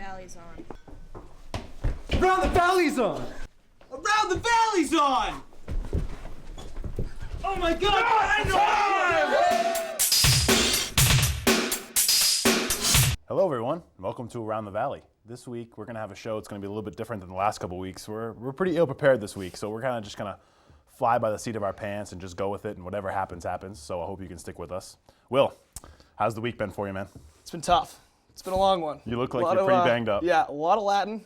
Valley's on. Around the Valley's on! Around the Valley's on! Oh my God! Hello everyone, welcome to Around the Valley. This week we're going to have a show that's going to be a little bit different than the last couple weeks. We're pretty ill prepared this week, so we're kind of just going to fly by the seat of our pants and just go with it, and whatever happens, happens. So I hope you can stick with us. Will, how's the week been for you, man? It's been tough. It's been a long one. You look like you're pretty banged up. Yeah, a lot of Latin.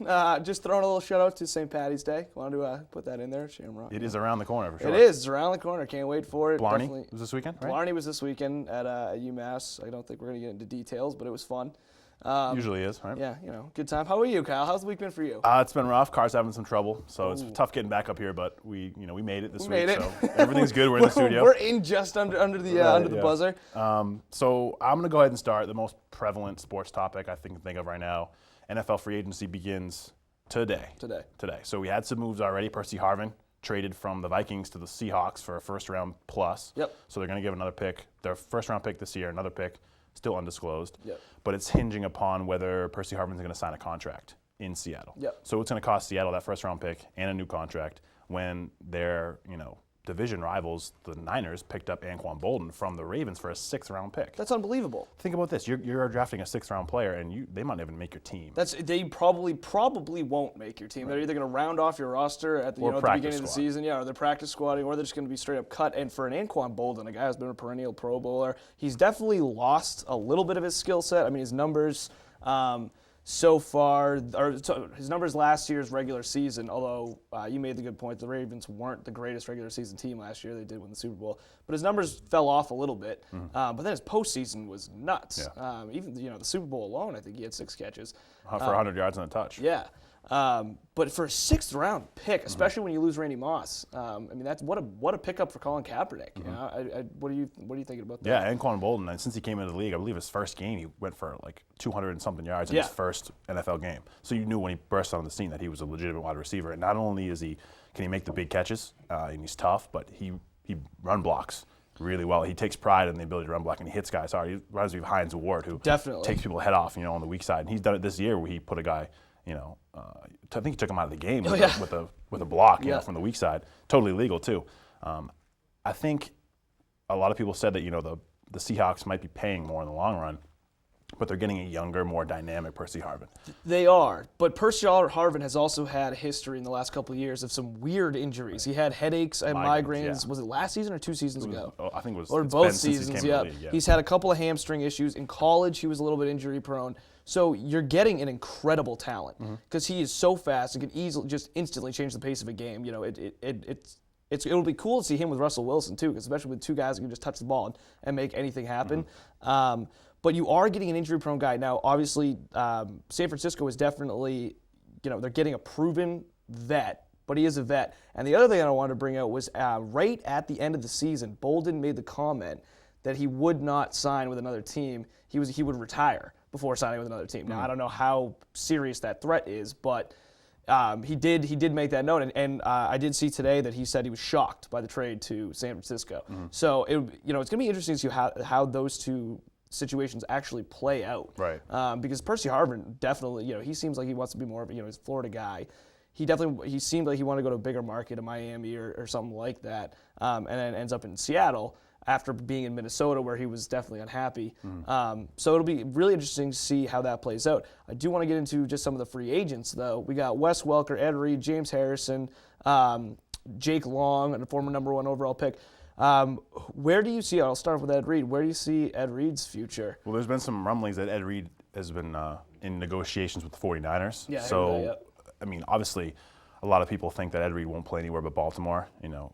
Just throwing a little shout out to St. Patty's Day. Wanted to put that in there, Shamrock. It is around the corner for sure. It is. It's around the corner. Can't wait for it. Blarney Definitely. was this weekend, right? Blarney was this weekend at UMass. I don't think we're going to get into details, but it was fun. Usually is, right? Yeah, good time. How are you, Kyle? How's the week been for you? It's been rough. Car's having some trouble, so it's tough getting back up here. But we made it this week, made it. so everything's good. We're in the studio. We're in just under the buzzer. So I'm going to go ahead and start the most prevalent sports topic I can think of right now. NFL free agency begins today. Today. So we had some moves already. Percy Harvin traded from the Vikings to the Seahawks for a first-round plus. Yep. So they're going to give another pick, their first-round pick this year, another pick, still undisclosed. Yep. But it's hinging upon whether Percy Harvin's going to sign a contract in Seattle. Yep. So it's going to cost Seattle that first-round pick and a new contract when their, division rivals, the Niners, picked up Anquan Bolden from the Ravens for a sixth-round pick. That's unbelievable. Think about this: you're drafting a sixth-round player, and they might not even make your team. They probably won't make your team. Right. They're either going to round off your roster at the beginning of the season, or they're practice squatting, or they're just going to be straight up cut. And for an Anquan Bolden, a guy who's been a perennial Pro Bowler, he's definitely lost a little bit of his skill set. I mean, his numbers. So far, his numbers last year's regular season, although you made the good point, the Ravens weren't the greatest regular season team last year. They did win the Super Bowl. But his numbers fell off a little bit. But then his postseason was nuts. Yeah. Even the Super Bowl alone, I think he had 6 catches. For 100 yards on a touch. Yeah. But for a sixth-round pick, especially when you lose Randy Moss, that's what a pickup for Colin Kaepernick. What are you thinking about that? Yeah, Anquan Bolden, and since he came into the league, I believe his first game he went for like 200 and something yards in his first NFL game. So you knew when he burst on the scene that he was a legitimate wide receiver. And not only can he make the big catches, and he's tough, but he run blocks really well. He takes pride in the ability to run block, and he hits guys hard. He reminds me of Hines Ward, who definitely takes people's head off, on the weak side. And he's done it this year where he put a guy. I think he took him out of the game with a block, from the weak side. Totally legal too. I think a lot of people said that the Seahawks might be paying more in the long run, but they're getting a younger, more dynamic Percy Harvin. They are, but Percy Harvin has also had a history in the last couple of years of some weird injuries. Right. He had headaches and migraines. Yeah. Was it last season or 2 seasons ago? I think it was. Or both seasons. Yeah. He's had a couple of hamstring issues. In college, he was a little bit injury prone. So you're getting an incredible talent because he is so fast and can just instantly change the pace of a game. It'll be cool to see him with Russell Wilson too, because especially with 2 guys who can just touch the ball and make anything happen. But you are getting an injury-prone guy now. Obviously, San Francisco is definitely, they're getting a proven vet, but he is a vet. And the other thing I wanted to bring out was right at the end of the season, Bolden made the comment that he would not sign with another team. He would retire before signing with another team. Now, I don't know how serious that threat is, but he did make that note, and I did see today that he said he was shocked by the trade to San Francisco. So it's going to be interesting to see how those two situations actually play out. Right. Because Percy Harvin definitely, he seems like he wants to be more of he's a Florida guy. He seemed like he wanted to go to a bigger market in Miami or something like that, and then ends up in Seattle after being in Minnesota, where he was definitely unhappy. So it'll be really interesting to see how that plays out. I do want to get into just some of the free agents, though. We got Wes Welker, Ed Reed, James Harrison, Jake Long, and a former number 1 overall pick. Where do you see, I'll start with Ed Reed, where do you see Ed Reed's future? Well, there's been some rumblings that Ed Reed has been in negotiations with the 49ers. Yeah, Obviously, a lot of people think that Ed Reed won't play anywhere but Baltimore,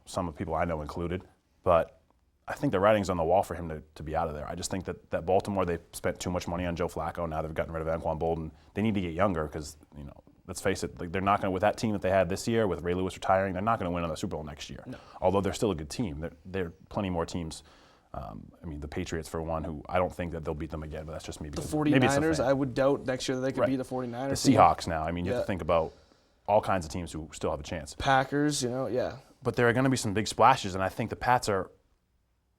some of the people I know included. But I think the writing's on the wall for him to be out of there. I just think that Baltimore, they spent too much money on Joe Flacco. Now they've gotten rid of Anquan Bolden. They need to get younger because, let's face it, they're not going to, with that team that they had this year, with Ray Lewis retiring, they're not going to win another Super Bowl next year. No. Although they're still a good team. There are plenty more teams. The Patriots, for one, who I don't think that they'll beat them again, but that's just me. The 49ers, I would doubt next year that they could be the 49ers. The Seahawks now. You have to think about all kinds of teams who still have a chance. Packers, yeah. But there are going to be some big splashes, and I think the Pats are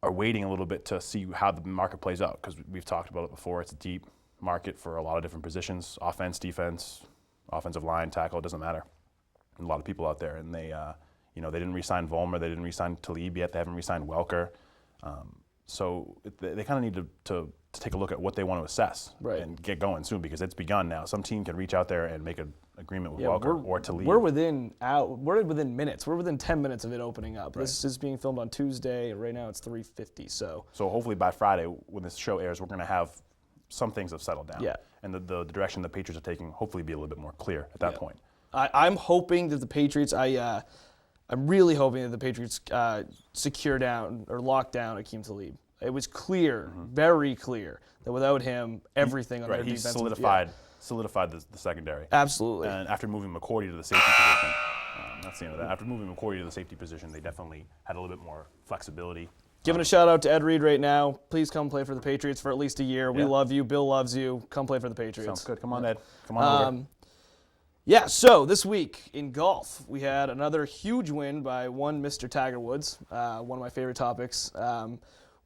waiting a little bit to see how the market plays out because we've talked about it before. It's deep. market for a lot of different positions: offense, defense, offensive line, tackle. It doesn't matter. A lot of people out there, and they didn't re-sign Vollmer, they didn't re-sign Talib yet, they haven't re-signed Welker. So they kind of need to take a look at what they want to assess and get going soon, because it's begun now. Some team can reach out there and make an agreement with Welker or Talib. We're within minutes. We're within 10 minutes of it opening up. Right. This is being filmed on Tuesday, and right now it's 3:50. So hopefully by Friday, when this show airs, we're going to have some things have settled down. Yeah. And the direction the Patriots are taking hopefully be a little bit more clear at that point. I'm hoping that the Patriots, I'm really hoping that the Patriots secure down or lock down Akeem Talib. It was clear, very clear, that without him, everything on their defense. He solidified the secondary. Absolutely. And after moving McCourty to the safety position, that's the end of that. After moving McCourty to the safety position, they definitely had a little bit more flexibility. Giving a shout out to Ed Reed right now. Please come play for the Patriots for at least a year. We love you. Bill loves you. Come play for the Patriots. Sounds good. Come on, Ed. Come on over. Yeah, so this week in golf, we had another huge win by one Mr. Tiger Woods, one of my favorite topics.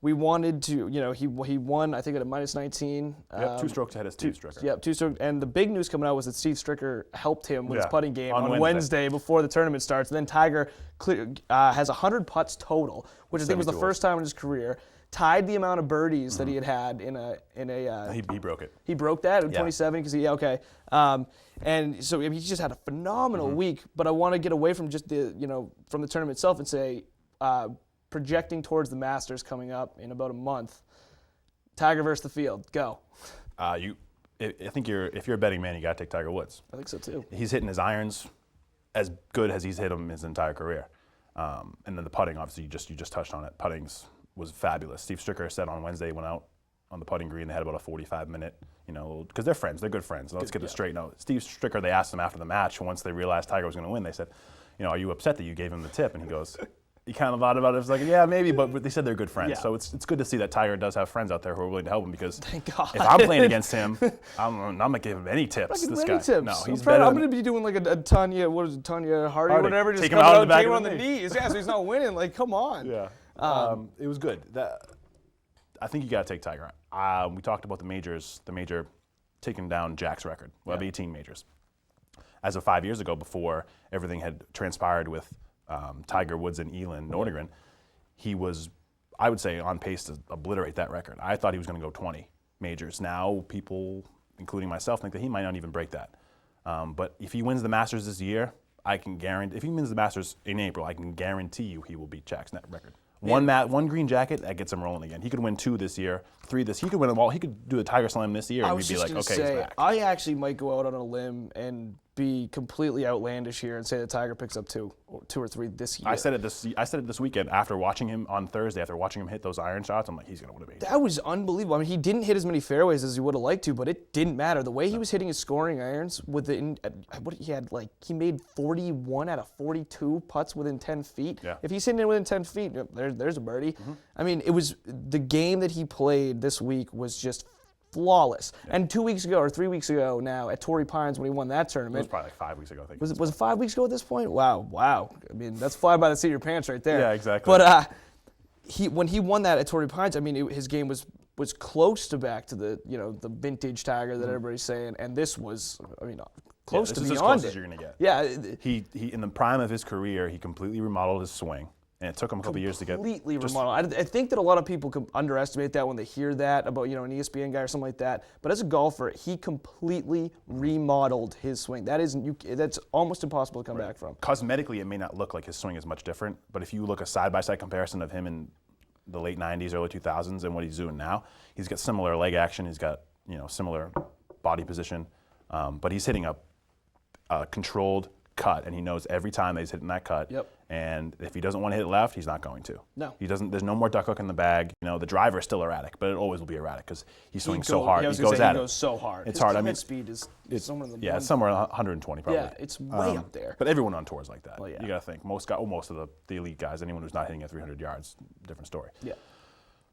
We wanted to, he won, I think, at a -19. Yep, 2 strokes ahead of Steve Stricker. Yep, 2 strokes. And the big news coming out was that Steve Stricker helped him with his putting game on Wednesday before the tournament starts. And then Tiger has 100 putts total, which I think was the first time in his career. Tied the amount of birdies that he had in a. He broke it. He broke that in 27 because and so he just had a phenomenal week. But I want to get away from just from the tournament itself and say, projecting towards the Masters coming up in about a month. Tiger versus the field. Go. I think if you're a betting man, you got to take Tiger Woods. I think so too. He's hitting his irons as good as he's hit them his entire career, and then the putting, obviously, you just touched on it. Putting's was fabulous. Steve Stricker said on Wednesday, went out on the putting green. They had about a 45-minute, because they're friends. They're good friends. Let's get this straight. No, Steve Stricker, they asked him after the match, once they realized Tiger was going to win, they said, are you upset that you gave him the tip? And he goes, he kind of thought about it. It was like, yeah, maybe, but they said they're good friends. Yeah. So it's good to see that Tiger does have friends out there who are willing to help him, because if I'm playing against him, I'm not going to give him any tips. This guy. Tips. No, he's better. I'm going to be doing like a Tanya Hardy or whatever. Just take him out on the knees. Yeah, so he's not winning. Like, come on. Yeah. It was good. I think you got to take Tiger. We talked about the major taking down Jack's record. We'll have 18 majors. As of 5 years ago, before everything had transpired with Tiger Woods and Elin Nordegren, he was, I would say, on pace to obliterate that record. I thought he was going to go 20 majors. Now people, including myself, think that he might not even break that. But if he wins the Masters this year, I can guarantee, if he wins the Masters in April, I can guarantee you he will beat Jack's net record. One green jacket, that gets him rolling again. He could win 2 this year, 3 this. He could win them all. He could do the Tiger Slam this year, and we'd be like, okay, he's back. I actually might go out on a limb and be completely outlandish here and say that Tiger picks up 2 or 3 this year. I said it this weekend after watching him on Thursday. After watching him hit those iron shots, I'm like, he's gonna win a major. That was unbelievable. I mean, he didn't hit as many fairways as he would have liked to, but it didn't matter. The way he was hitting his scoring irons he made 41 out of 42 putts within 10 feet. Yeah. If he's hitting it within 10 feet, there's a birdie. I mean, it was the game that he played this week was just flawless. Yeah. And 2 weeks ago or 3 weeks ago now at Torrey Pines when he won that tournament. It was probably like 5 weeks ago, I think. Was it 5 weeks ago at this point? Wow. I mean, that's fly by the seat of your pants right there. Yeah, exactly. But when he won that at Torrey Pines, I mean, his game was close to back to the vintage Tiger that everybody's saying, and this was, close to beyond it. This is as close as you're gonna get. Yeah. He in the prime of his career, he completely remodeled his swing. And it took him a couple years to get completely remodeled. I think that a lot of people can underestimate that when they hear that about an ESPN guy or something like that. But as a golfer, he completely remodeled his swing. That's almost impossible to come back from. Cosmetically, it may not look like his swing is much different, but if you look a side-by-side comparison of him in the late '90s, early 2000s, and what he's doing now, he's got similar leg action. He's got similar body position, but he's hitting a controlled cut, and he knows every time that he's hitting that cut. Yep. And if he doesn't want to hit it left, he's not going to. No. He doesn't. There's no more duck hook in the bag. The driver is still erratic, but it always will be erratic because he's swinging so hard. He goes so hard. It's his hard. I mean, speed is somewhere in the it's somewhere 120 probably. Yeah, it's way up there. But everyone on tour is like that. Well, yeah. You got to think most of the elite guys, anyone who's not hitting at 300 yards, different story. Yeah.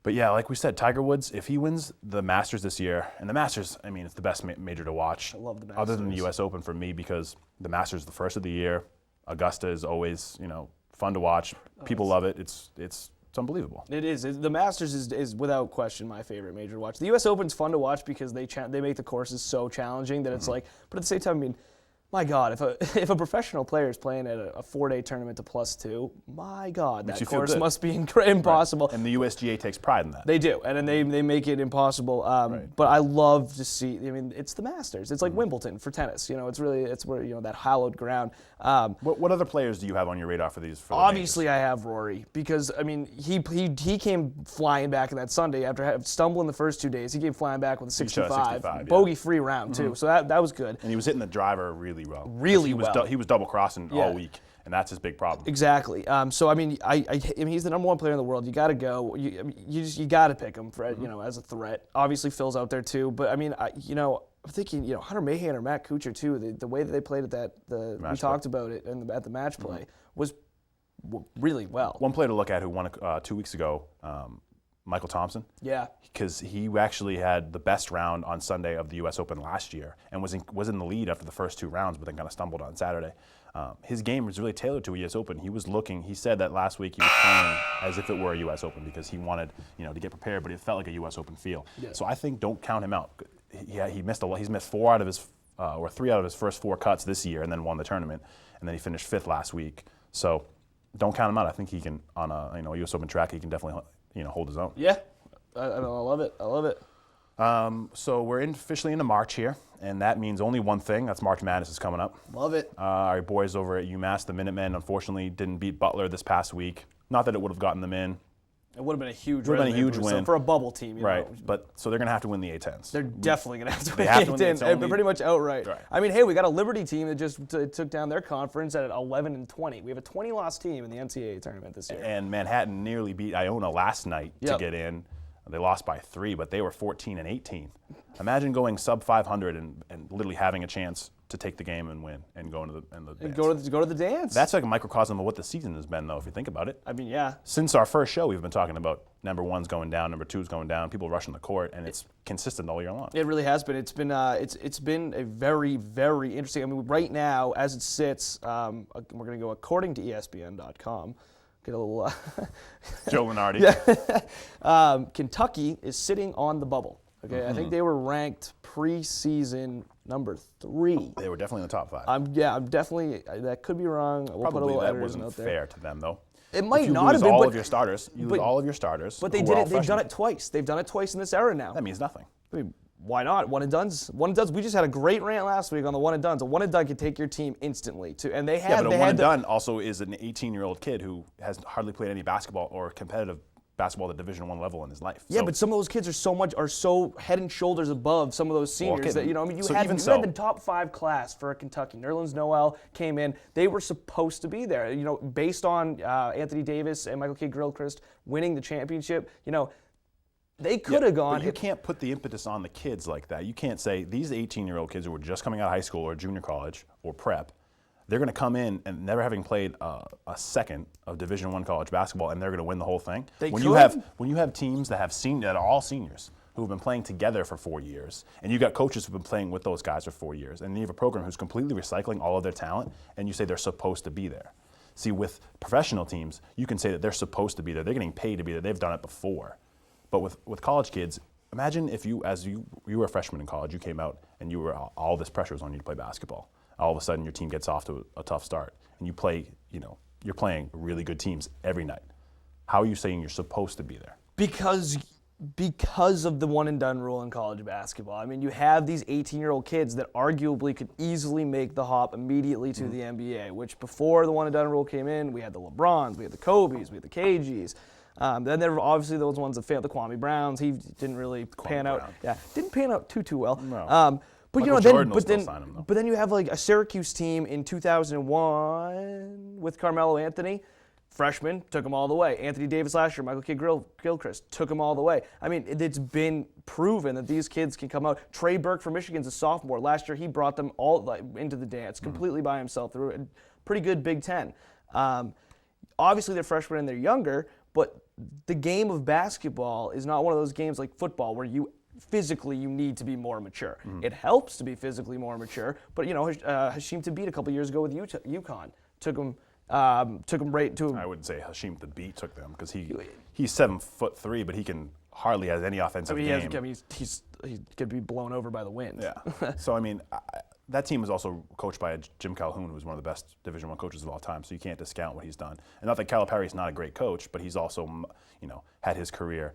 But yeah, like we said, Tiger Woods, if he wins the Masters this year, and the Masters, I mean, it's the best major to watch. I love the Masters. Other than the U.S. Open for me, because the Masters is the first of the year. Augusta is always, fun to watch. People love it. It's It's unbelievable. It is. The Masters is without question my favorite major to watch. The U.S. Open's fun to watch because they make the courses so challenging that it's like. But at the same time, I mean, my God, if a professional player is playing at a 4-day tournament to +2, my God, that course must be impossible. Right. And the USGA takes pride in that. They do, and then they make it impossible. But I love to see. I mean, it's the Masters. It's like Wimbledon for tennis. It's where that hallowed ground. What other players do you have on your radar for these? Obviously, I have Rory because I mean he came flying back in that Sunday after stumbling the first 2 days. He came flying back with a 65 bogey-free round too. So that was good. And he was hitting the driver really well. Really well. He was double crossing all week, and that's his big problem. Exactly. So I mean, I mean, he's the #1 player in the world. You got to go. You got to pick him for as a threat. Obviously, Phil's out there too. But I mean, I'm thinking Hunter Mahan or Matt Kuchar too. The way that they played at we talked about it at the match play was really well. One player to look at who won 2 weeks ago, Michael Thompson. Yeah. Because he actually had the best round on Sunday of the U.S. Open last year and was in the lead after the first 2 rounds, but then kind of stumbled on Saturday. His game was really tailored to a U.S. Open. He said that last week he was playing as if it were a U.S. Open because he wanted to get prepared, but it felt like a U.S. Open feel. Yeah. So I think don't count him out. He missed He's missed 3 out of his first 4 cuts this year, and then won the tournament, and then he finished 5th last week. So don't count him out. I think he can on a U.S. Open track. He can definitely hold his own. Yeah, I love it. I love it. So we're officially into March here, and that means only one thing. That's March Madness is coming up. Love it. Our boys over at UMass, the Minutemen, unfortunately didn't beat Butler this past week. Not that it would have gotten them in. It would have been a huge win for a bubble team. Right, but so they're going to have to win the A-10s. They're definitely going to have to win the A-10s, pretty much outright. Right. I mean, hey, we got a Liberty team that just took down their conference at 11-20. We have a 20-loss team in the NCAA tournament this year. And Manhattan nearly beat Iona last night to get in. They lost by 3, but they were 14-18. Imagine going sub 500 and literally having a chance to take the game and win and go into the dance. Go to the dance. That's like a microcosm of what the season has been, though, if you think about it. I mean, yeah. Since our first show, we've been talking about #1's going down, #2's going down, people rushing the court, and it's consistent all year long. It really has been. It's been a very, very interesting. I mean, right now, as it sits, we're going to go according to ESPN.com. Get a little Joe Lunardi. Yeah. Kentucky is sitting on the bubble. Okay, I think they were ranked preseason number 3. They were definitely in the top 5. I'm definitely. That could be wrong. We'll put a little that editor's wasn't note there. fair to them, though. It might if you not lose have been. All of your starters. You lose all of your starters. But they did it. They've done it twice. They've done it twice in this era now. That means nothing. I mean, why not? One and dones. We just had a great rant last week on the one and dones. A one and done can take your team instantly. And they had. Yeah, but a one and done also is an 18-year-old kid who has hardly played any basketball or competitive basketball at Division I level in his life. Yeah, but some of those kids are so head and shoulders above some of those seniors that I mean, you had the top 5 class for Kentucky. Nerlens Noel came in. They were supposed to be there. Based on Anthony Davis and Michael K. Gilchrist winning the championship. They could have gone. But you can't put the impetus on the kids like that. You can't say these 18-year-old kids who were just coming out of high school or junior college or prep, they're going to come in and never having played a second of Division I college basketball, and they're going to win the whole thing. When you have teams that that are all seniors who have been playing together for 4 years, and you got coaches who've been playing with those guys for 4 years, and you have a program who's completely recycling all of their talent, and you say they're supposed to be there. See, with professional teams, you can say that they're supposed to be there. They're getting paid to be there. They've done it before. But with college kids, imagine if you were a freshman in college, you came out and you were all this pressure was on you to play basketball. All of a sudden, your team gets off to a tough start, and you're playing really good teams every night. How are you saying you're supposed to be there? Because of the one and done rule in college basketball. I mean, you have these 18-year-old kids that arguably could easily make the hop immediately to the NBA, which before the one and done rule came in, we had the LeBrons, we had the Kobes, we had the KGs. Then there were obviously those ones that failed, the Kwame Browns. He didn't really pan out. Yeah, didn't pan out too well. No. But but then you have like a Syracuse team in 2001 with Carmelo Anthony, freshman, took him all the way. Anthony Davis last year, Michael K. Gilchrist took him all the way. I mean, it's been proven that these kids can come out. Trey Burke from Michigan's a sophomore. Last year, he brought them all into the dance completely by himself through a pretty good Big Ten. Obviously, they're freshmen and they're younger, but the game of basketball is not one of those games like football where you need to be more mature. It helps to be physically more mature, but Hasheem Thabeet a couple years ago with UConn took him Took him right to. I wouldn't say Hashim Thabit took them because he's 7'3", but he can hardly has any offensive game. He could be blown over by the wind. Yeah. So I mean, that team is also coached by Jim Calhoun, who's one of the best Division I coaches of all time. So you can't discount what he's done. And not that Calipari's not a great coach, but he's also had his career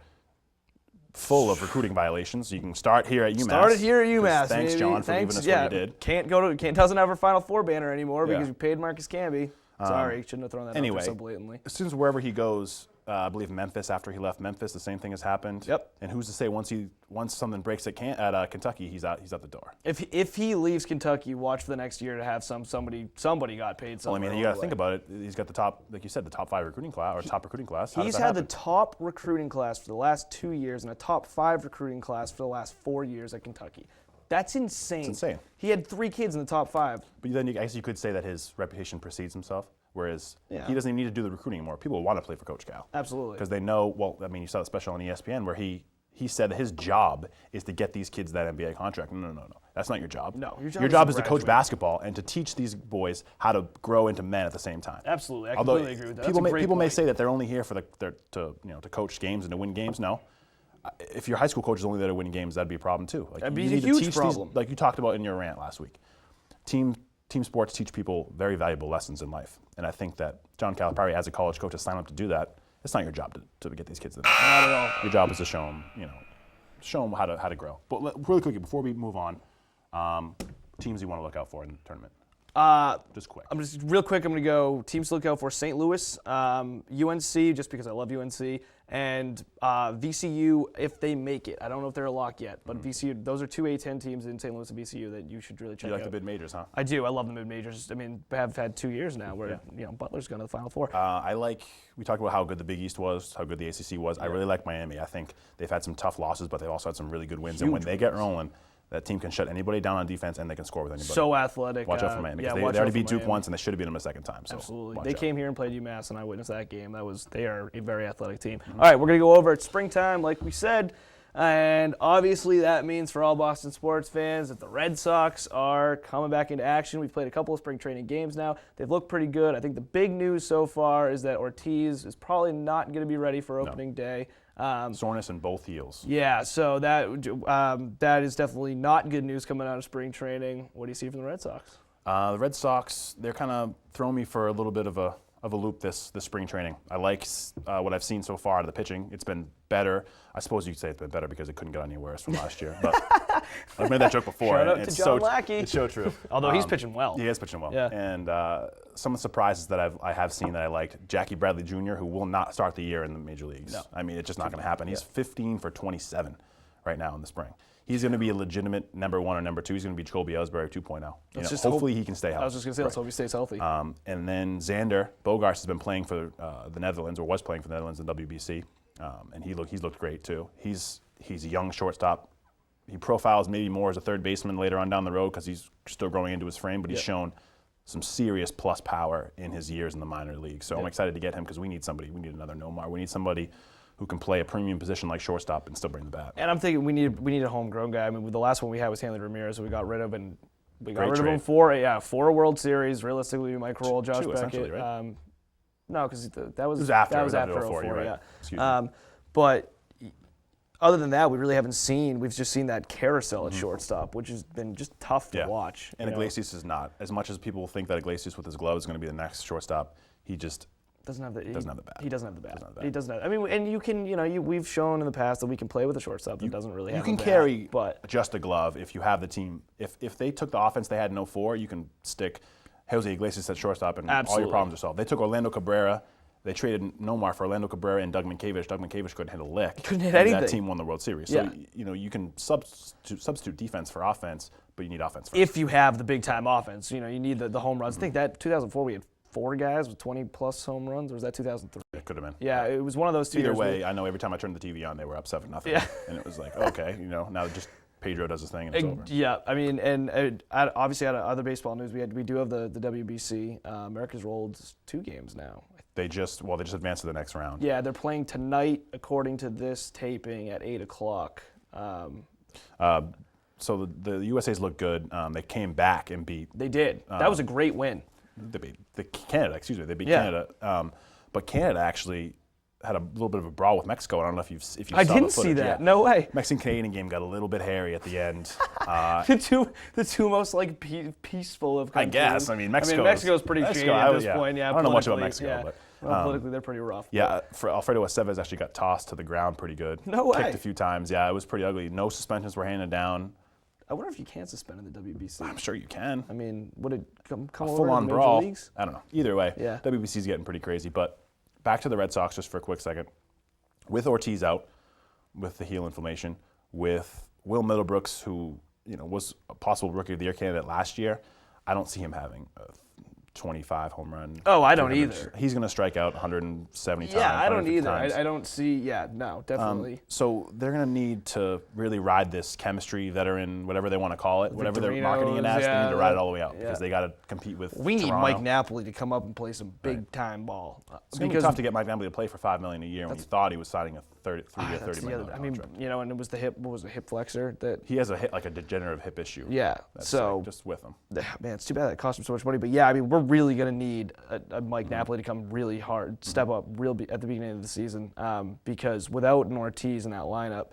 full of recruiting violations. You can start here at UMass. Started here at UMass. Thanks, John, for leaving us where you did. Doesn't have a Final Four banner anymore because Yeah. you paid Marcus Camby. Sorry, shouldn't have thrown that out there so blatantly. As soon as wherever he goes, I believe Memphis. After he left Memphis, the same thing has happened. Yep. And who's to say once something breaks at Kentucky, he's out the door. If he leaves Kentucky, watch for the next year to have somebody got paid. Well, I mean, you got to think about it. He's got the top, like you said, the top 5 recruiting class or top recruiting class. He's had the top recruiting class for the last 2 years and a top 5 recruiting class for the last 4 years at Kentucky. That's insane. It's insane. He had 3 kids in the top 5. But then I guess you could say that his reputation precedes himself. Whereas Yeah. he doesn't even need to do the recruiting anymore. People want to play for Coach Cal. Absolutely. Because they know, well, I mean, you saw the special on ESPN where he said that his job is to get these kids that NBA contract. No. That's not your job. No, your job is to coach basketball and to teach these boys how to grow into men at the same time. Absolutely. I Although completely agree with that. People may say that they're only here for to coach games and to win games. No. If your high school coach is only there to win games, that'd be a problem too. That'd be a huge problem. Like you talked about in your rant last week. Team sports teach people very valuable lessons in life. And I think that John Calipari, as a college coach, has signed up to do that. It's not your job to get these kids in. Not at all. Your job is to show them how to grow. But really quickly, before we move on, teams you want to look out for in the tournament. Just quick. I'm going to go teams to look out for: St. Louis, UNC, just because I love UNC, and VCU if they make it. I don't know if they're a lock yet, but VCU. Those are 2 A10 teams in St. Louis and VCU that you should really check out. You like the mid majors, huh? I do. I love the mid majors. I mean, I've had 2 years now where Butler's gone to the Final Four. We talked about how good the Big East was, how good the ACC was. I really like Miami. I think they've had some tough losses, but they've also had some really good wins. And when they get rolling, that team can shut anybody down on defense, and they can score with anybody. So athletic. Watch out for Miami. They already beat Duke once, and they should have beat them a second time. So absolutely. They came here and played UMass, and I witnessed that game. They are a very athletic team. All right, we're going to go over at springtime, like we said. And obviously that means for all Boston sports fans that the Red Sox are coming back into action. We've played a couple of spring training games now. They've looked pretty good. I think the big news so far is that Ortiz is probably not going to be ready for opening day. Soreness in both heels. Yeah, so that is definitely not good news coming out of spring training. What do you see from the Red Sox? The Red Sox, they're kind of throwing me for a little bit of a loop this spring training. I like what I've seen so far out of the pitching. It's been better. I suppose you could say it's been better because it couldn't get any worse from last year. But I've made that joke before. Shout out to John Lackey. It's so true. Although he's pitching well. He is pitching well. Yeah. And some of the surprises that I have seen that I liked, Jackie Bradley Jr., who will not start the year in the major leagues. No. I mean, it's just not going to happen. He's 15 for 27 right now in the spring. He's going to be a legitimate number 1 or number 2. He's going to be Jacoby Ellsbury 2.0. Hopefully he can stay healthy. I was just going to say, let's hope he stays healthy. And then Xander Bogaerts has been playing for the Netherlands, or was playing for the Netherlands in WBC, and he's looked great too. He's a young shortstop. He profiles maybe more as a third baseman later on down the road because he's still growing into his frame, but he's shown some serious plus power in his years in the minor league. So I'm excited to get him because we need somebody. We need another Nomar. We need somebody who can play a premium position like shortstop and still bring the bat. And I'm thinking we need a homegrown guy. I mean, the last one we had was Hanley Ramirez, who we got rid of, and we got rid of him for a World Series. Realistically, we might roll Josh Beckett. Right? No, because that was after 04. You're right. Yeah. Excuse me. But other than that, we really haven't seen. We've just seen that carousel at shortstop, which has been just tough to watch. And Iglesias is not. As much as people think that Iglesias with his glove is going to be the next shortstop, he just doesn't have the bat. He doesn't have the bat. He doesn't have. I mean, and you can, we've shown in the past that we can play with a shortstop that doesn't really have. You can carry just a glove if you have the team. If they took the offense they had in 04, you can stick Jose Iglesias at shortstop, and all your problems are solved. They took Orlando Cabrera. They traded Nomar for Orlando Cabrera and Doug Mankiewicz. Doug Mankiewicz couldn't hit a lick. Couldn't hit anything. That team won the World Series. So you can substitute defense for offense, but you need offense first. If you have the big time offense, you need the home runs. I think that 2004 we had 4 guys with 20-plus home runs, or was that 2003? It could have been. Yeah, it was one of those 2 years. Either way, I know every time I turned the TV on, they were up 7-0. Yeah. And it was like, okay, now just Pedro does his thing and it's over. Yeah, I mean, and obviously out of other baseball news, we do have the WBC. America's rolled 2 games now. They just advanced to the next round. Yeah, they're playing tonight, according to this taping, at 8 o'clock. So the USA's look good. They came back and beat. They did. That was a great win. they beat Canada. Excuse me, they beat Yeah. Canada. But Canada actually had a little bit of a brawl with Mexico. I don't know if you saw the I footage. didn't see that. Yeah. No way. Mexican-Canadian game got a little bit hairy at the end. The two most like peaceful of I countries. guess. I mean, Mexico's pretty shady at this point. Yeah, I don't know much about politically, Mexico, yeah. but Well, politically, they're pretty rough. yeah, for Alfredo Estevez actually got tossed to the ground pretty good. No way. Kicked a few times. Yeah, it was pretty ugly. No suspensions were handed down. I wonder if you can suspend in the WBC. I'm sure you can. I mean, would it come A over full-on to the major brawl. leagues? I don't know. Either way, Yeah. WBC's getting pretty crazy. But back to the Red Sox just for a quick second. With Ortiz out, with the heel inflammation, with Will Middlebrooks, who was a possible Rookie of the Year candidate last year, I don't see him having a 25 home run. Oh, I don't 300 either. He's going to strike out 170 times. Yeah, I don't 150 either. times. I don't see. Yeah, no, definitely. So they're going to need to really ride this chemistry, veteran, whatever they want to call it, whatever they're marketing it as. They need to ride it all the way out because they got to compete with We need Toronto. Mike Napoli to come up and play some big time ball. It's going to be tough to get Mike Napoli to play for $5 million a year when you thought he was signing a 3-year, That's $30 the million other. I contract. mean, and it was the hip. What was it, hip flexor that? He has a degenerative hip issue. Yeah. That's So just with him. man, it's too bad that cost him so much money. But yeah, I mean, we're really gonna need a Mike Napoli to come really hard, step up at the beginning of the season, because without an Ortiz in that lineup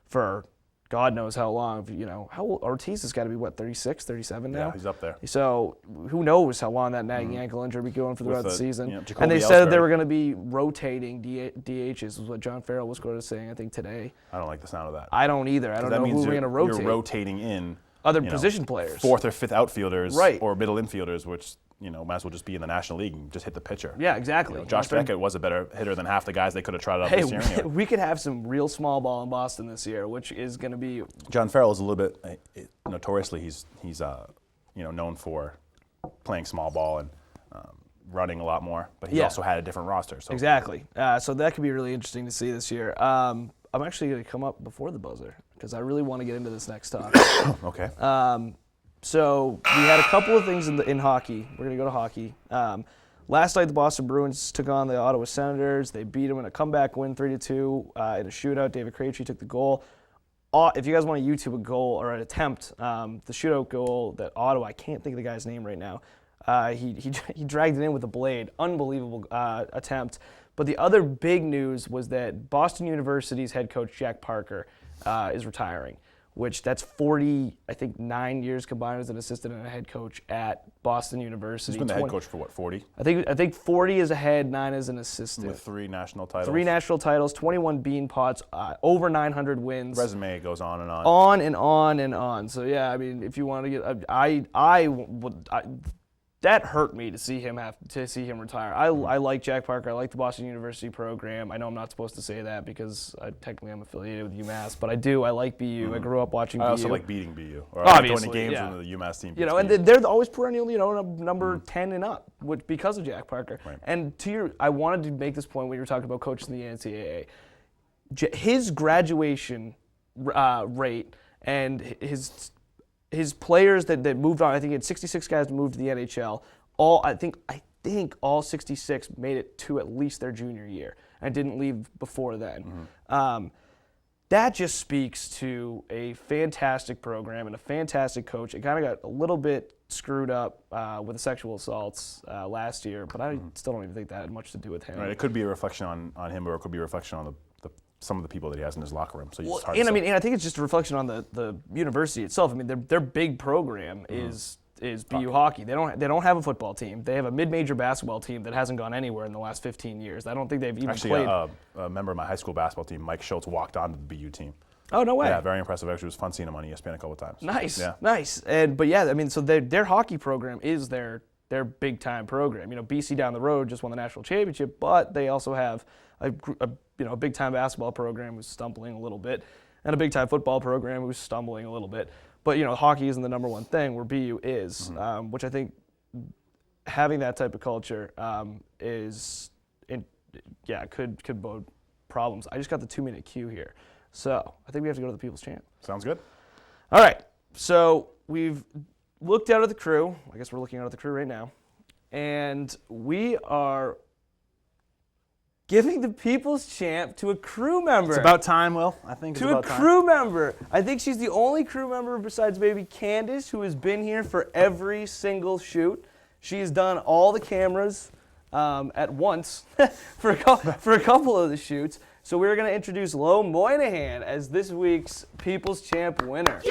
for God knows how long, how old Ortiz has got to be, what, 36, 37 now? Yeah, he's up there. So who knows how long that nagging ankle injury will be going for the rest of the season. Jacoby And they said they Ellsbury. were going to be rotating DHs, is what John Farrell was quoted saying, I think, today. I don't like the sound of that. I don't either. I don't that know means who we're going to rotate. You're rotating in Other position players. fourth or fifth outfielders, Right. or middle infielders, which might as well just be in the National League and just hit the pitcher. Yeah, exactly. Josh Beckett was a better hitter than half the guys they could have tried out Hey, this year. Anyway. we could have some real small ball in Boston this year, which is going to be. John Farrell is a little bit notoriously he's known for playing small ball and running a lot more, but he's also had a different roster. So Exactly. So that could be really interesting to see this year. I'm actually going to come up before the buzzer because I really want to get into this next talk. okay. So we had a couple of things in hockey. We're going to go to hockey. Last night, the Boston Bruins took on the Ottawa Senators. They beat them in a comeback win, 3-2, in a shootout. David Krejci took the goal. If you guys want to YouTube a goal or an attempt, the shootout goal that Ottawa, I can't think of the guy's name right now, he dragged it in with a blade. Unbelievable attempt. But the other big news was that Boston University's head coach, Jack Parker, is retiring, which that's 9 years combined as an assistant and a head coach at Boston University. He's been the head coach for what, 40? I think 40 as a head, 9 as an assistant. With 3 national titles. 3 national titles, 21 bean pots, over 900 wins. Resume goes on and on. On and on and on. So yeah, I mean, if you want to get, that hurt me to see him retire. I like Jack Parker. I like the Boston University program. I know I'm not supposed to say that because technically I'm affiliated with UMass, but I do. I like BU. I grew up watching BU. I also like beating BU. Or I like going to games when the UMass team beats and BU. they're always perennial, number 10 and up, because of Jack Parker. Right. And I wanted to make this point when you were talking about coaching the NCAA. His graduation rate and his players that moved on, I think he had 66 guys moved to the NHL. I think all 66 made it to at least their junior year and didn't leave before then. That just speaks to a fantastic program and a fantastic coach. It kind of got a little bit screwed up with the sexual assaults last year, but I still don't even think that had much to do with him. Right, it could be a reflection on him, or it could be a reflection on some of the people that he has in his locker room. So it's hard to say. I think it's just a reflection on the university itself. I mean, their big program is BU hockey. They don't have a football team. They have a mid-major basketball team that hasn't gone anywhere in the last 15 years. I don't think they've even played. A member of my high school basketball team, Mike Schultz, walked onto the BU team. Oh, no way. Yeah, very impressive. Actually, it was fun seeing him on ESPN a couple of times. Nice, yeah. nice. So their hockey program is their big time program. BC down the road just won the national championship, but they also have a big time basketball program who's stumbling a little bit, and a big time football program who's stumbling a little bit. But hockey isn't the number one thing, where BU is, which I think having that type of culture could bode problems. I just got the 2-minute cue here, so I think we have to go to the People's Champ. Sounds good. All right, so we've looked out at the crew. I guess we're looking out at the crew right now, and we are giving the People's Champ to a crew member. It's about time, Will. I think it's To a about time. crew member. I think she's the only crew member besides maybe Candace who has been here for every single shoot. She has done all the cameras at once for a couple of the shoots. So we're going to introduce Lo Moynihan as this week's People's Champ winner.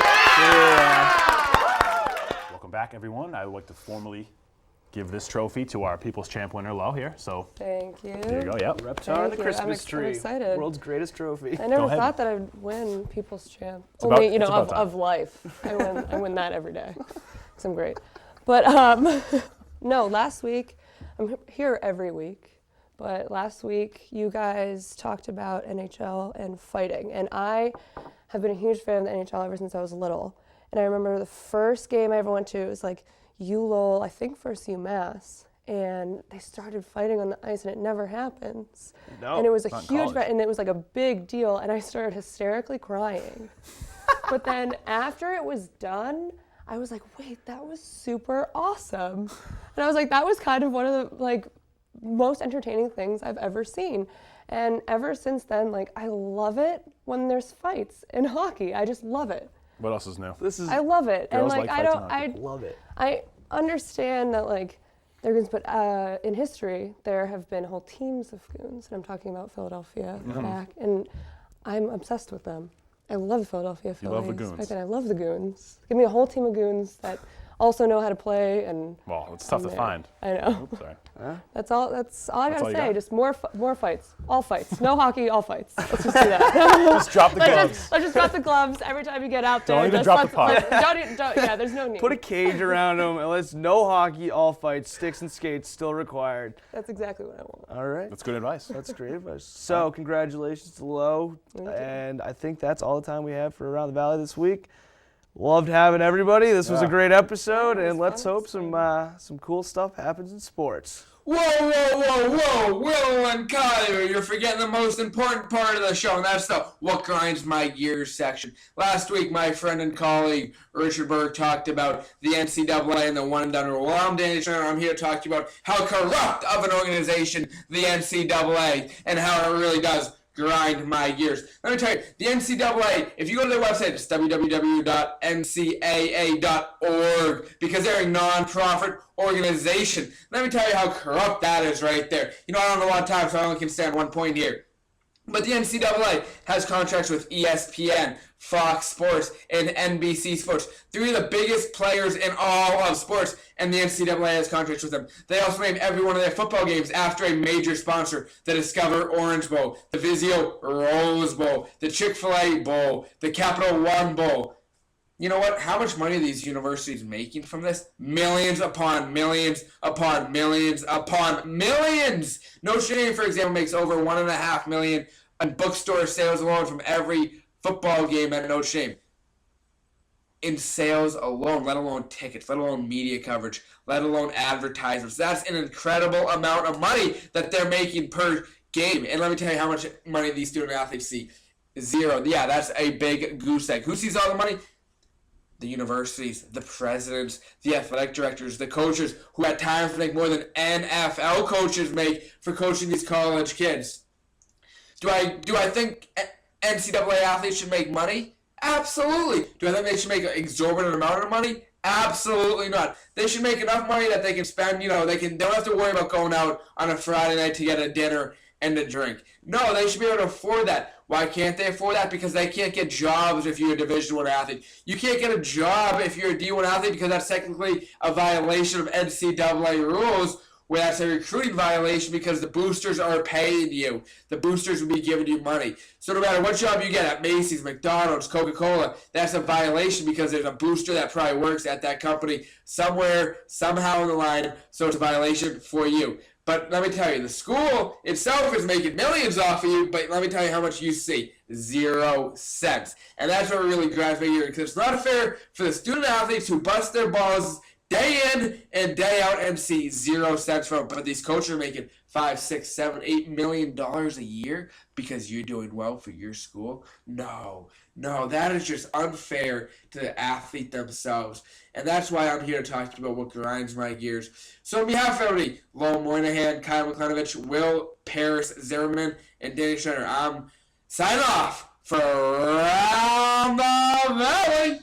Welcome back, everyone. I would like to formally give this trophy to our People's Champ winner, Lo, here. So Thank you. there you go. Yep. Reptar the Christmas I'm tree. excited. World's greatest trophy. I never ahead. thought that I'd win People's Champ. about- Only, it's about time. of life. I win that every day. 'Cause I'm great. But no, last week, I'm here every week. But last week, you guys talked about NHL and fighting. And I have been a huge fan of the NHL ever since I was little. And I remember the first game I ever went to, it was like ULOL, I think versus UMass. And they started fighting on the ice, and it never happens. No, and it was a not in huge college. fight, and it was like a big deal. And I started hysterically crying. But then after it was done, I was like, wait, that was super awesome. And I was like, that was kind of one of the most entertaining things I've ever seen. And ever since then, I love it when there's fights in hockey. I just love it. What else is new? I love it. Girls And like I fights in don't hockey. Love it. I understand that they're goons, but in history there have been whole teams of goons, and I'm talking about Philadelphia back, and I'm obsessed with them. I love Philadelphia Phillies. You love the goons. Back then, I love the goons. Give me a whole team of goons that also know how to play, and Well, it's tough to there. find. I know. Oops, sorry. That's all I That's gotta all you say. got? Just more fights. All fights. No hockey, all fights. Let's just do that. Just drop the gloves. Let's just drop the gloves every time you get out there. Don't even Just drop the puck. Yeah, there's no need. Put a cage around them, and let's no hockey, all fights, sticks and skates still required. That's exactly what I want. All right. That's good advice. That's great advice. So congratulations to Lo, you. and I think that's all the time we have for Around the Valley this week. Loved having everybody. This was a great episode, and let's hope some cool stuff happens in sports. Whoa, whoa, whoa, whoa, Will and Kyler, you're forgetting the most important part of the show, and that's the What Grinds My Gears section. Last week, my friend and colleague, Richard Berg, talked about the NCAA and the one-and-done rule. Well, I'm Danny Schneider. I'm here to talk to you about how corrupt of an organization the NCAA and how it really does grind my gears. Let me tell you, the NCAA, if you go to their website, it's www.ncaa.org, because they're a non-profit organization. Let me tell you how corrupt that is right there. I don't have a lot of time, so I only can stand one point here. But the NCAA has contracts with ESPN, Fox Sports, and NBC Sports. Three of the biggest players in all of sports, and the NCAA has contracts with them. They also name every one of their football games after a major sponsor. The Discover Orange Bowl, the Vizio Rose Bowl, the Chick-fil-A Bowl, the Capital One Bowl. You know what? How much money are these universities making from this? Millions upon millions upon millions upon millions. Notre Dame, for example, makes over $1.5 million on bookstore sales alone from every football game at Notre Dame. In sales alone, let alone tickets, let alone media coverage, let alone advertisements. That's an incredible amount of money that they're making per game. And let me tell you how much money these student athletes see. Zero. Yeah, that's a big goose egg. Who sees all the money? The universities, the presidents, the athletic directors, the coaches, who at times make more than NFL coaches make for coaching these college kids. Do I think NCAA athletes should make money? Absolutely. Do I think they should make an exorbitant amount of money? Absolutely not. They should make enough money that they can spend, they don't have to worry about going out on a Friday night to get a dinner and a drink. No, they should be able to afford that. Why can't they afford that? Because they can't get jobs if you're a Division I athlete. You can't get a job if you're a D1 athlete because that's technically a violation of NCAA rules, where that's a recruiting violation because the boosters are paying you. The boosters will be giving you money. So no matter what job you get at Macy's, McDonald's, Coca-Cola, that's a violation because there's a booster that probably works at that company somewhere, somehow in the line, so it's a violation for you. But let me tell you, the school itself is making millions off of you, but let me tell you how much you see. 0 cents. And that's what really drives me here, because it's not fair for the student athletes who bust their balls day in and day out and see 0 cents from it. But these coaches are making $5, $6, $7, $8 million a year because you're doing well for your school. No, that is just unfair to the athlete themselves. And that's why I'm here to talk to you about what grinds my gears. So on behalf of everybody, Lo Moynihan, Kyle McClanovich, Will Paris Zimmerman, and Danny Schneider, I'm signing off for Around the Valley.